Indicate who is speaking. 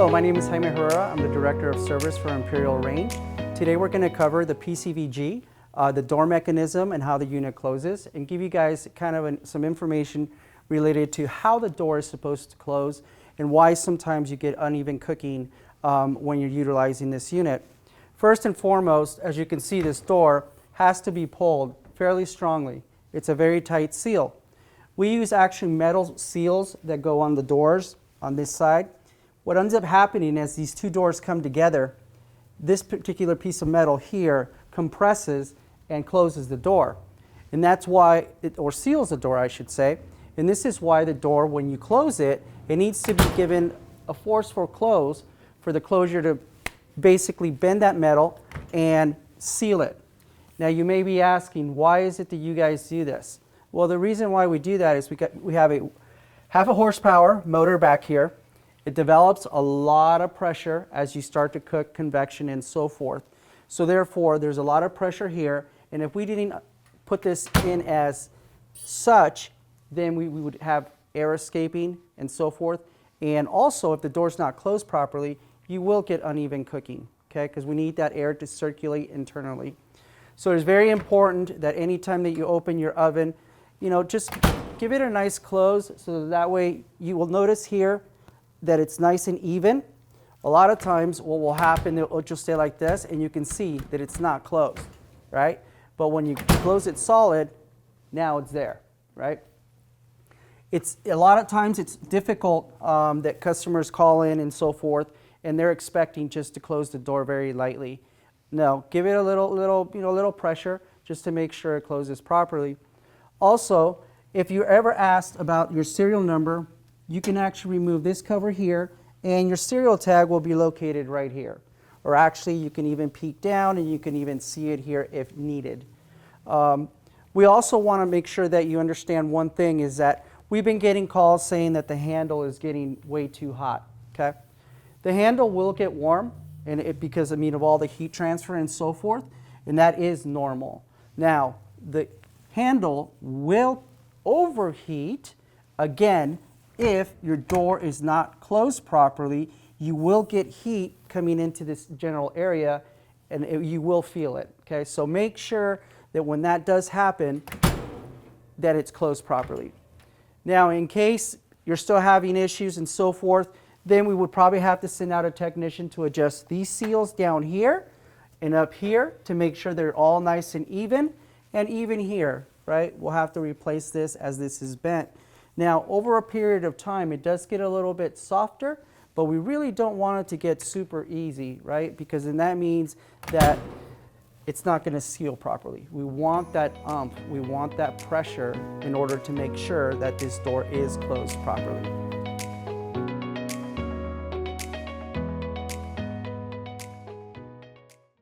Speaker 1: Hello, my name is Jaime Herrera. I'm the Director of Service for Imperial Range. Today we're going to cover the PCVG, the door mechanism and how the unit closes, and give you guys kind of some information related to how the door is supposed to close and why sometimes you get uneven cooking when you're utilizing this unit. First and foremost, as you can see, this door has to be pulled fairly strongly. It's a very tight seal. We use actually metal seals that go on the doors on this side. What ends up happening as these two doors come together, this particular piece of metal here compresses and closes the door. And that's why or seals the door, I should say. And this is why the door, when you close it, it needs to be given a forceful close for the closure to basically bend that metal and seal it. Now you may be asking, why is it that you guys do this? Well, the reason why we do that is we have a half a horsepower motor back here. It develops a lot of pressure as you start to cook convection and so forth. So therefore, there's a lot of pressure here, and if we didn't put this in as such, then we would have air escaping and so forth. And also, if the door's not closed properly, you will get uneven cooking, okay? Because we need that air to circulate internally. So it's very important that anytime that you open your oven, just give it a nice close so that way you will notice here that it's nice and even. A lot of times what will happen, it'll just stay like this and you can see that it's not closed, right? But when you close it solid, now it's there, right? It's a lot of times it's difficult that customers call in and so forth and they're expecting just to close the door very lightly. No, give it a little pressure just to make sure it closes properly. Also, if you're ever asked about your serial number, you can actually remove this cover here and your serial tag will be located right here. Or actually you can even peek down and you can even see it here if needed. We also want to make sure that you understand one thing is that we've been getting calls saying that the handle is getting way too hot. Okay? The handle will get warm and because of all the heat transfer and so forth, and that is normal. Now, the handle will overheat again. If your door is not closed properly, you will get heat coming into this general area and you will feel it. Okay, so make sure that when that does happen, that it's closed properly. Now, in case you're still having issues and so forth, then we would probably have to send out a technician to adjust these seals down here and up here to make sure they're all nice and even here, right? We'll have to replace this as this is bent. Now, over a period of time, it does get a little bit softer, but we really don't want it to get super easy, right? Because then that means that it's not going to seal properly. We want that we want that pressure in order to make sure that this door is closed properly.